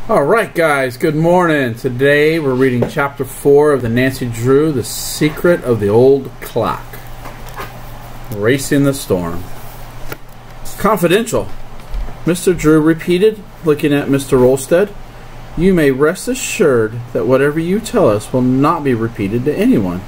Alright guys, good morning. Today we're reading chapter 4 of the Nancy Drew, The Secret of the Old Clock. Racing the Storm. Confidential. Mr. Drew repeated, looking at Mr. Rolstead. You may rest assured that whatever you tell us will not be repeated to anyone.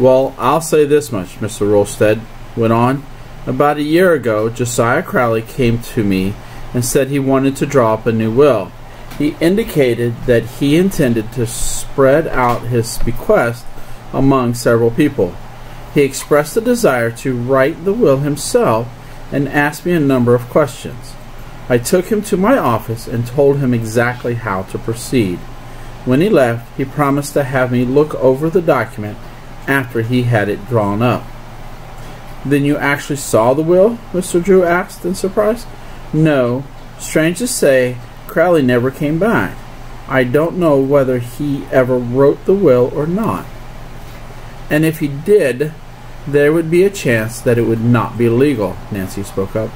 Well, I'll say this much, Mr. Rolstead went on. About a year ago, Josiah Crowley came to me and said he wanted to draw up a new will. He indicated that he intended to spread out his bequest among several people. He expressed a desire to write the will himself and asked me a number of questions. I took him to my office and told him exactly how to proceed. When he left, he promised to have me look over the document after he had it drawn up. Then you actually saw the will? Mr. Drew asked in surprise. No. Strange to say, Crowley never came back. I don't know whether he ever wrote the will or not. And if he did, there would be a chance that it would not be legal, Nancy spoke up.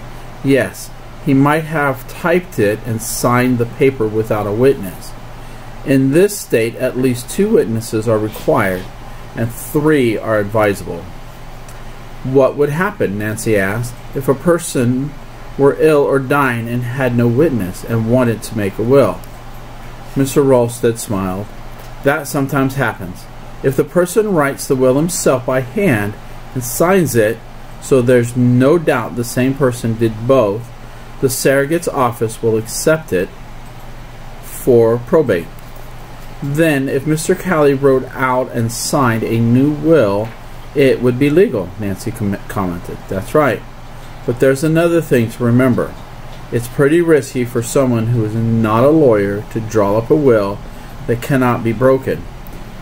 Yes, he might have typed it and signed the paper without a witness. In this state, at least 2 witnesses are required, and 3 are advisable. What would happen, Nancy asked, if a person were ill or dying and had no witness and wanted to make a will? Mr. Rolstead smiled. That sometimes happens. If the person writes the will himself by hand and signs it, so there's no doubt the same person did both, the surrogate's office will accept it for probate. Then, if Mr. Crowley wrote out and signed a new will, it would be legal, Nancy commented. That's right. But there's another thing to remember. It's pretty risky for someone who is not a lawyer to draw up a will that cannot be broken.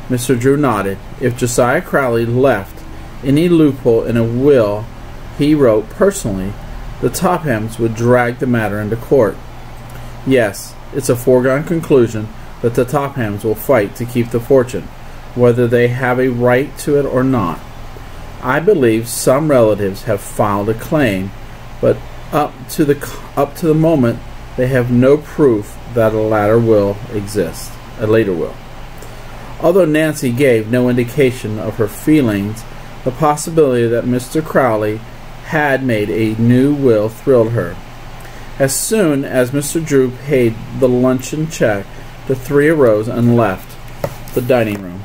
Mr. Drew nodded. If Josiah Crowley left any loophole in a will he wrote personally, the Tophams would drag the matter into court. Yes, it's a foregone conclusion that the Tophams will fight to keep the fortune, whether they have a right to it or not. I believe some relatives have filed a claim, but up to the moment they have no proof that a later will exists. Although Nancy gave no indication of her feelings, the possibility that Mr. Crowley had made a new will thrilled her. As soon as Mr. Drew paid the luncheon check, the 3 arose and left the dining room.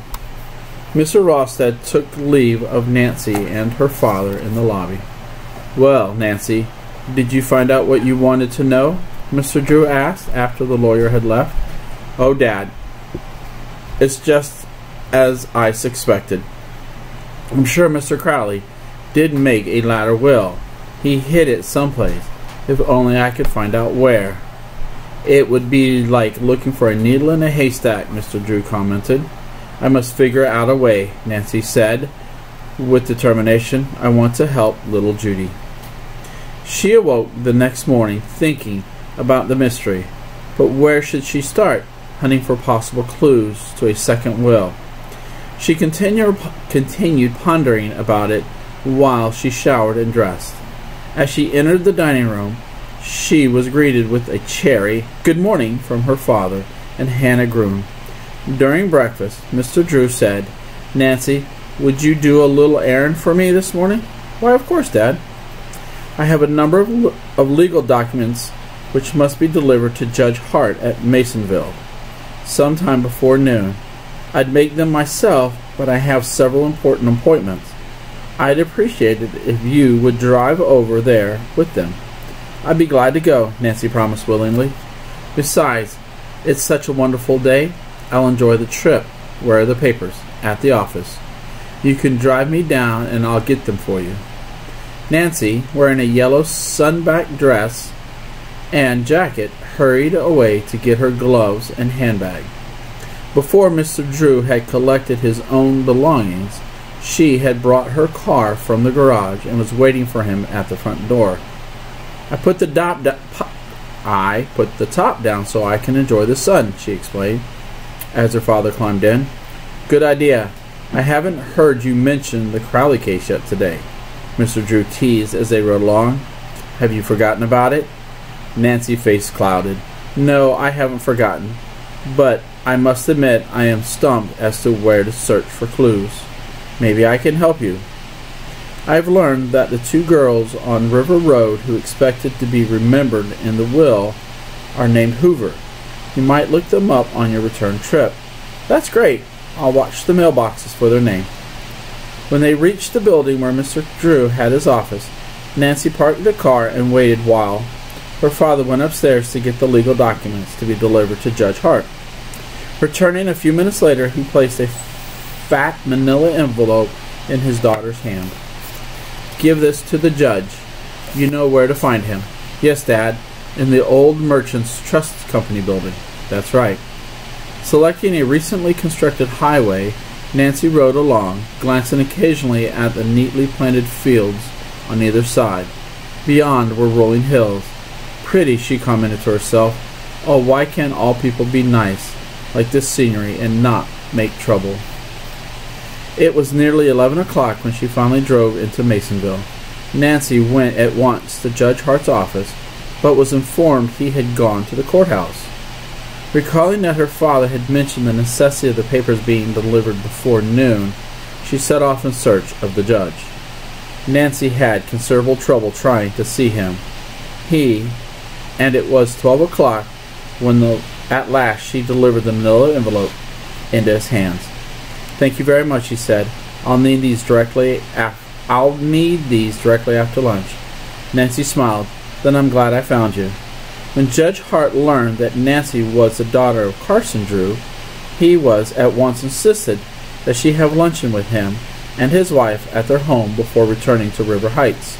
Mr. Rolstead took leave of Nancy and her father in the lobby. Well, Nancy, did you find out what you wanted to know? Mr. Drew asked after the lawyer had left. Oh, Dad, it's just as I suspected. I'm sure Mr. Crowley did make a latter will. He hid it someplace. If only I could find out where. It would be like looking for a needle in a haystack, Mr. Drew commented. I must figure out a way, Nancy said with determination. I want to help little Judy. She awoke the next morning thinking about the mystery. But where should she start? Hunting for possible clues to a second will. She continued pondering about it while she showered and dressed. As she entered the dining room, she was greeted with a cheery good morning from her father and Hannah Groom. During breakfast, Mr. Drew said, Nancy, would you do a little errand for me this morning? Why, of course, Dad. I have a number of legal documents which must be delivered to Judge Hart at Masonville sometime before noon. I'd make them myself, but I have several important appointments. I'd appreciate it if you would drive over there with them. I'd be glad to go, Nancy promised willingly. Besides, it's such a wonderful day. I'll enjoy the trip. Where are the papers? At the office. You can drive me down and I'll get them for you. Nancy, wearing a yellow sunback dress and jacket, hurried away to get her gloves and handbag. Before Mr. Drew had collected his own belongings, she had brought her car from the garage and was waiting for him at the front door. I put the top down so I can enjoy the sun, she explained, as her father climbed in. Good idea. I haven't heard you mention the Crowley case yet today, Mr. Drew teased as they rode along. Have you forgotten about it? Nancy's face clouded. No, I haven't forgotten, but I must admit I am stumped as to where to search for clues. Maybe I can help you. I have learned that the two girls on River Road who expected to be remembered in the will are named Hoover. You might look them up on your return trip. That's great. I'll watch the mailboxes for their name. When they reached the building where Mr. Drew had his office, Nancy parked the car and waited while her father went upstairs to get the legal documents to be delivered to Judge Hart. Returning a few minutes later, he placed a fat manila envelope in his daughter's hand. Give this to the judge. You know where to find him. Yes, Dad, in the old Merchants Trust Company building. That's right. Selecting a recently constructed highway, Nancy rode along, glancing occasionally at the neatly planted fields on either side. Beyond were rolling hills. Pretty, she commented to herself. Oh, why can't all people be nice, like this scenery, and not make trouble? It was nearly 11 o'clock when she finally drove into Masonville. Nancy went at once to Judge Hart's office, but was informed he had gone to the courthouse. Recalling that her father had mentioned the necessity of the papers being delivered before noon, she set off in search of the judge. Nancy had considerable trouble trying to see him. And it was 12 o'clock when at last she delivered the manila envelope into his hands. Thank you very much, he said. I'll need these directly after lunch. Nancy smiled. Then I'm glad I found you. When Judge Hart learned that Nancy was the daughter of Carson Drew, he was at once insisted that she have luncheon with him and his wife at their home before returning to River Heights.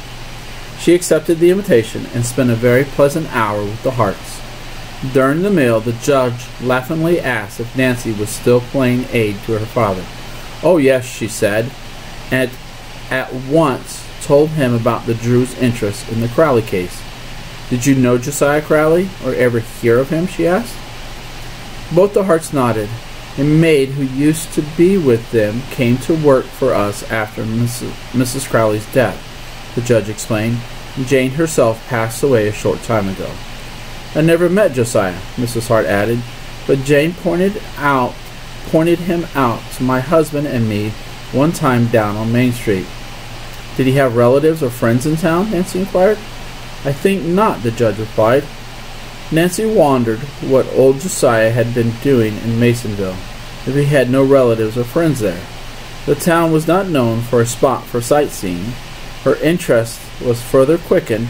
She accepted the invitation and spent a very pleasant hour with the Harts. During the meal, the judge laughingly asked if Nancy was still playing aid to her father. Oh, yes, she said, and at once told him about the Drews' interest in the Crowley case. Did you know Josiah Crowley, or ever hear of him? She asked. Both the Harts nodded. A maid who used to be with them came to work for us after Mrs. Crowley's death, the judge explained. Jane herself passed away a short time ago. I never met Josiah, Mrs. Hart added, but Jane pointed him out to my husband and me one time down on Main Street. Did he have relatives or friends in town? Nancy inquired. I think not, the judge replied. Nancy wondered what old Josiah had been doing in Masonville, if he had no relatives or friends there. The town was not known for a spot for sightseeing. Her interest was further quickened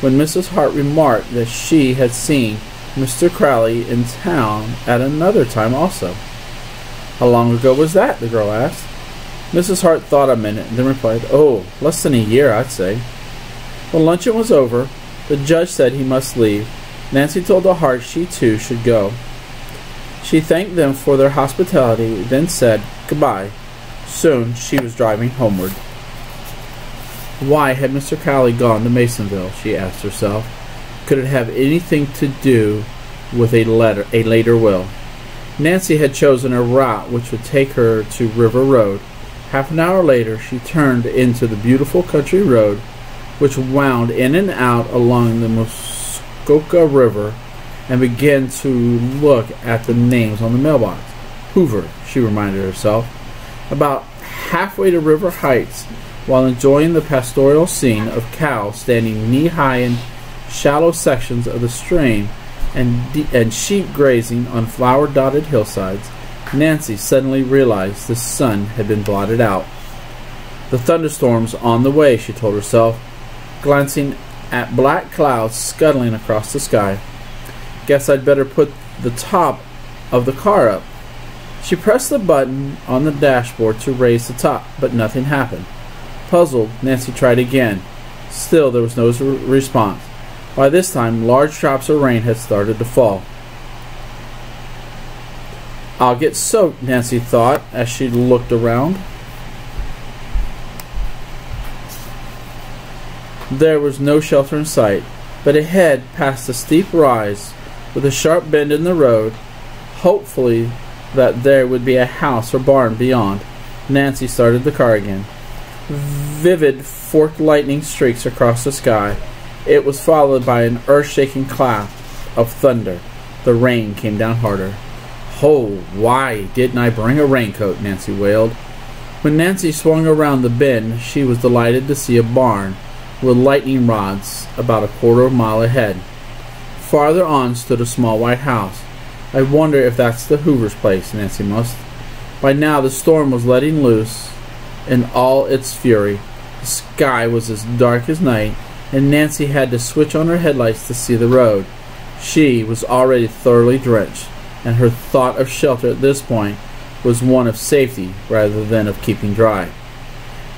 when Mrs. Hart remarked that she had seen Mr. Crowley in town at another time also. How long ago was that? The girl asked. Mrs. Hart thought a minute and then replied, Oh, less than a year, I'd say. When luncheon was over, the judge said he must leave. Nancy told the Harts she too should go. She thanked them for their hospitality, then said goodbye. Soon she was driving homeward. Why had Mr. Crowley gone to Masonville? She asked herself. Could it have anything to do with a later will? Nancy had chosen a route which would take her to River Road. Half an hour later, she turned into the beautiful country road, which wound in and out along the Muskoka River, and began to look at the names on the mailbox. Hoover, she reminded herself. About halfway to River Heights, while enjoying the pastoral scene of cows standing knee-high in shallow sections of the stream and sheep grazing on flower-dotted hillsides, Nancy suddenly realized the sun had been blotted out. The thunderstorm's on the way, she told herself, glancing at black clouds scuttling across the sky. Guess I'd better put the top of the car up. She pressed the button on the dashboard to raise the top, but nothing happened. Puzzled, Nancy tried again. Still, there was no response. By this time, large drops of rain had started to fall. I'll get soaked, Nancy thought as she looked around. There was no shelter in sight, but ahead, past a steep rise, with a sharp bend in the road, hopefully that there would be a house or barn beyond, Nancy started the car again. Vivid forked lightning streaks across the sky. It was followed by an earth-shaking clap of thunder. The rain came down harder. "Oh, why didn't I bring a raincoat?" Nancy wailed. When Nancy swung around the bend, she was delighted to see a barn with lightning rods about a quarter of a mile ahead. Farther on stood a small white house. "I wonder if that's the Hoover's place," Nancy mused. By now the storm was letting loose in all its fury. The sky was as dark as night, and Nancy had to switch on her headlights to see the road. She was already thoroughly drenched, and her thought of shelter at this point was one of safety rather than of keeping dry.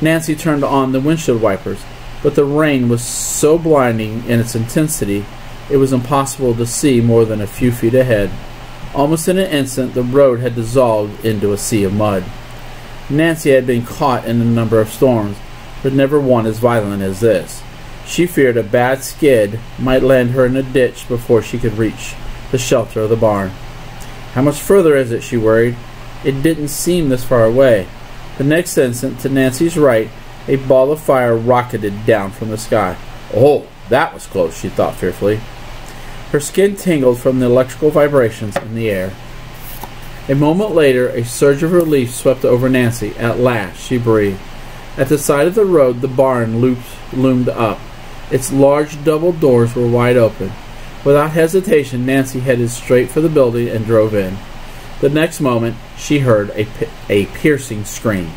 Nancy turned on the windshield wipers, but the rain was so blinding in its intensity it was impossible to see more than a few feet ahead. Almost in an instant the road had dissolved into a sea of mud. Nancy had been caught in a number of storms, but never one as violent as this. She feared a bad skid might land her in a ditch before she could reach the shelter of the barn. "How much further is it?" she worried. It didn't seem this far away. The next instant, to Nancy's right, a ball of fire rocketed down from the sky. "Oh, that was close," she thought fearfully. Her skin tingled from the electrical vibrations in the air. A moment later, a surge of relief swept over Nancy. At last, she breathed. At the side of the road, the barn loomed up. Its large double doors were wide open. Without hesitation, Nancy headed straight for the building and drove in. The next moment, she heard a piercing scream.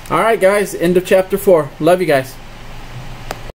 Alright guys, end of chapter 4. Love you guys.